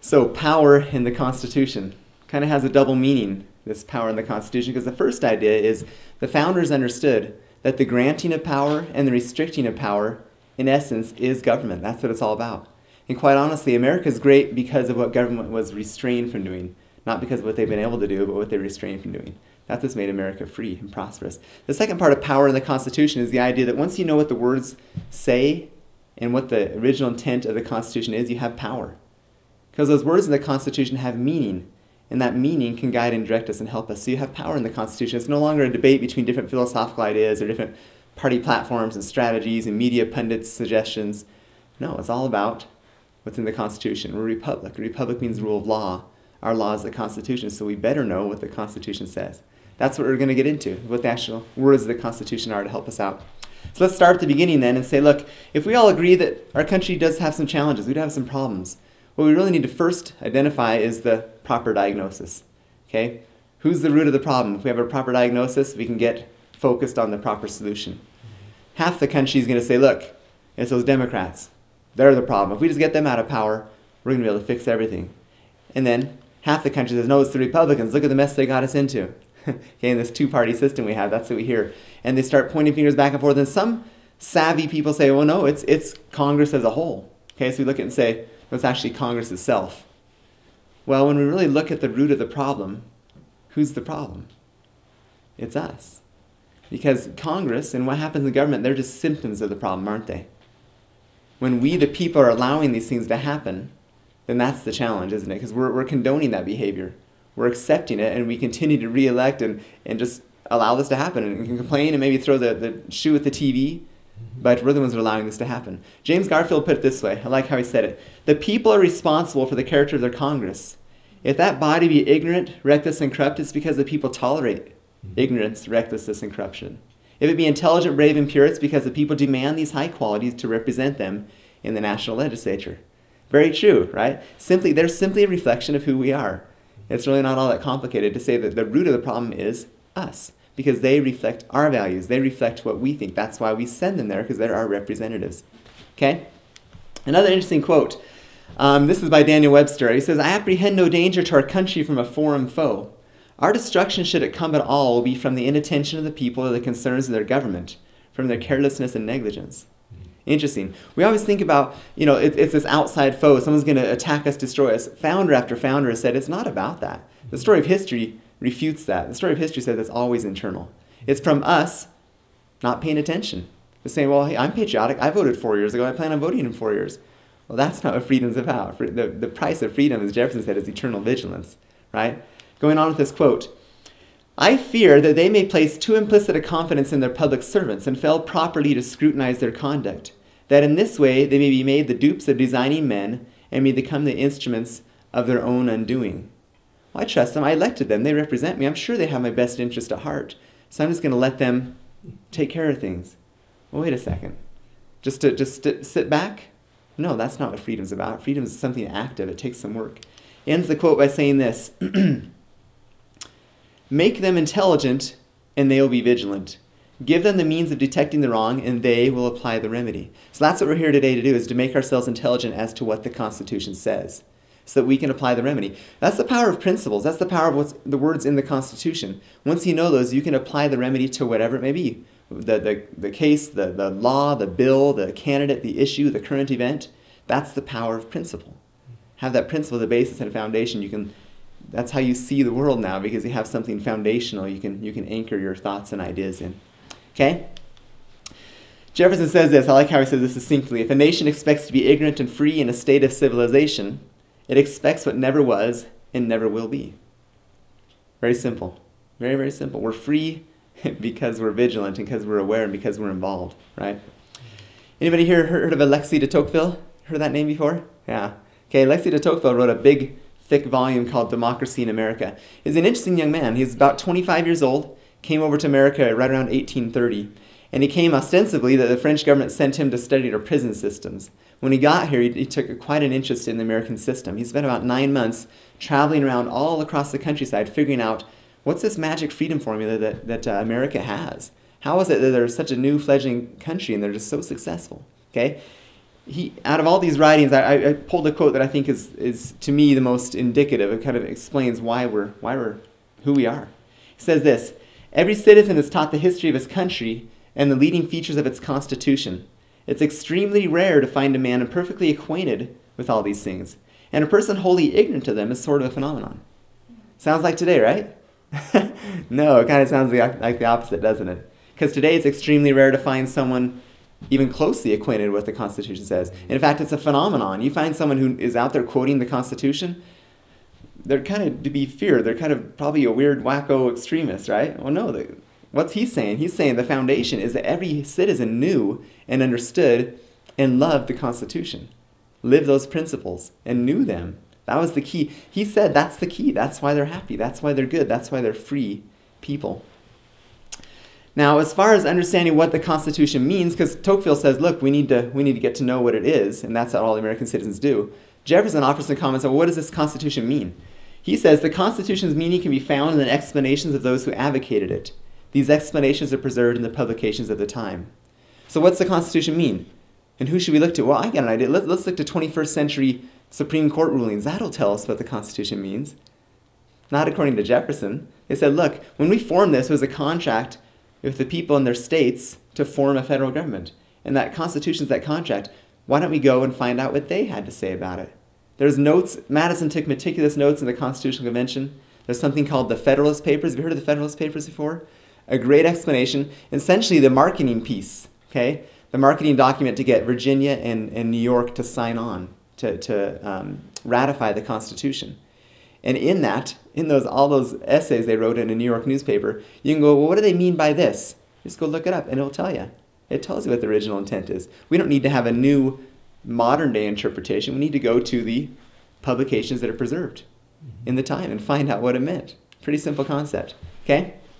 So power in the Constitution kind of has a double meaning, this power in the Constitution, because the first idea is the founders understood that the granting of power and the restricting of power, in essence, is government. That's what it's all about. And quite honestly, America is great because of what government was restrained from doing, not because of what they've been able to do, but what they restrained from doing. That's what's made America free and prosperous. The second part of power in the Constitution is the idea that once you know what the words say and what the original intent of the Constitution is, you have power. Because those words in the Constitution have meaning, and that meaning can guide and direct us and help us. So you have power in the Constitution. It's no longer a debate between different philosophical ideas or different party platforms and strategies and media pundits' suggestions. No, it's all about what's in the Constitution. We're a republic. A republic means rule of law. Our law is the Constitution, so we better know what the Constitution says. That's what we're going to get into, what the actual words of the Constitution are to help us out. So let's start at the beginning then and say, look, if we all agree that our country does have some challenges, we do have some problems, what we really need to first identify is the proper diagnosis. Okay? Who's the root of the problem? If we have a proper diagnosis, we can get focused on the proper solution. Half the country is going to say, look, it's those Democrats. They're the problem. If we just get them out of power, we're going to be able to fix everything. And then half the country says, no, it's the Republicans. Look at the mess they got us into. Okay, in this two-party system we have, that's what we hear. And they start pointing fingers back and forth. And some savvy people say, well, no, it's Congress as a whole. Okay, so we look at it and say, well, it's actually Congress itself. Well, when we really look at the root of the problem, who's the problem? It's us. Because Congress and what happens in government, they're just symptoms of the problem, aren't they? When we, the people, are allowing these things to happen, then that's the challenge, isn't it? Because we're condoning that behavior. We're accepting it, and we continue to re-elect and just allow this to happen. And we can complain and maybe throw the shoe at the TV, but we're the ones that are allowing this to happen. James Garfield put it this way. I like how he said it. The people are responsible for the character of their Congress. If that body be ignorant, reckless, and corrupt, it's because the people tolerate ignorance, recklessness, and corruption. If it be intelligent, brave, and pure, it's because the people demand these high qualities to represent them in the national legislature. Very true, right? They're simply a reflection of who we are. It's really not all that complicated to say that the root of the problem is us, because they reflect our values. They reflect what we think. That's why we send them there, because they're our representatives. Okay? Another interesting quote. This is by Daniel Webster. He says, I apprehend no danger to our country from a foreign foe. Our destruction, should it come at all, will be from the inattention of the people or the concerns of their government, from their carelessness and negligence. Interesting. We always think about, it's this outside foe. Someone's going to attack us, destroy us. Founder after founder has said it's not about that. The story of history refutes that. The story of history says it's always internal. It's from us not paying attention. Just saying, well, hey, I'm patriotic. I voted 4 years ago. I plan on voting in 4 years. Well, that's not what freedom's about. The price of freedom, as Jefferson said, is eternal vigilance. Right? Going on with this quote. I fear that they may place too implicit a confidence in their public servants and fail properly to scrutinize their conduct, that in this way they may be made the dupes of designing men and may become the instruments of their own undoing. Well, I trust them. I elected them. They represent me. I'm sure they have my best interest at heart. So I'm just going to let them take care of things. Well, wait a second. Just sit back? No, that's not what freedom's about. Freedom is something active. It takes some work. He ends the quote by saying this. Make them intelligent, and they will be vigilant. Give them the means of detecting the wrong, and they will apply the remedy. So that's what we're here today to do, is to make ourselves intelligent as to what the Constitution says, so that we can apply the remedy. That's the power of principles. That's the power of what's the words in the Constitution. Once you know those, you can apply the remedy to whatever it may be. The case, the law, the bill, the candidate, the issue, the current event. That's the power of principle. Have that principle, the basis and foundation. That's how you see the world now, because you have something foundational you can anchor your thoughts and ideas in. Okay? Jefferson says this. I like how he says this succinctly. If a nation expects to be ignorant and free in a state of civilization, it expects what never was and never will be. Very simple. Very, very simple. We're free because we're vigilant and because we're aware and because we're involved, right? Anybody here heard of Alexis de Tocqueville? Heard of that name before? Yeah. Okay, Alexis de Tocqueville wrote a big, thick volume called Democracy in America. He's an interesting young man. He's about 25 years old, came over to America right around 1830, and he came ostensibly that the French government sent him to study their prison systems. When he got here, he took quite an interest in the American system. He spent about 9 months traveling around all across the countryside, figuring out what's this magic freedom formula that America has. How is it that they're such a new fledgling country and they're just so successful? Okay? out of all these writings, I pulled a quote that I think is to me the most indicative. It kind of explains why we're who we are. He says this: every citizen is taught the history of his country and the leading features of its constitution. It's extremely rare to find a man perfectly acquainted with all these things, and a person wholly ignorant of them is sort of a phenomenon. Sounds like today, right? No, it kind of sounds like the opposite, doesn't it? Because today it's extremely rare to find someone even closely acquainted with what the Constitution says. And in fact, it's a phenomenon. You find someone who is out there quoting the Constitution, they're kind of to be feared. They're kind of probably a weird, wacko extremist, right? Well, no. What's he saying? He's saying the foundation is that every citizen knew and understood and loved the Constitution, lived those principles, and knew them. That was the key. He said that's the key. That's why they're happy. That's why they're good. That's why they're free people. Now, as far as understanding what the Constitution means, because Tocqueville says, look, we need to get to know what it is, and that's what all American citizens do. Jefferson offers some comments on what does this Constitution mean? He says the Constitution's meaning can be found in the explanations of those who advocated it. These explanations are preserved in the publications of the time. So what's the Constitution mean? And who should we look to? Well, I got an idea. Let's look to 21st century Supreme Court rulings. That'll tell us what the Constitution means. Not according to Jefferson. They said, look, when we formed this, it was a contract with the people in their states to form a federal government. And that Constitution's that contract. Why don't we go and find out what they had to say about it? There's notes. Madison took meticulous notes in the Constitutional Convention. There's something called the Federalist Papers. Have you heard of the Federalist Papers before? A great explanation. Essentially the marketing piece, okay? The marketing document to get Virginia and New York to sign on, to ratify the Constitution. And in that, all those essays they wrote in a New York newspaper, you can go, well, what do they mean by this? Just go look it up, and it'll tell you. It tells you what the original intent is. We don't need to have a new modern-day interpretation. We need to go to the publications that are preserved in the time and find out what it meant. Pretty simple concept, okay?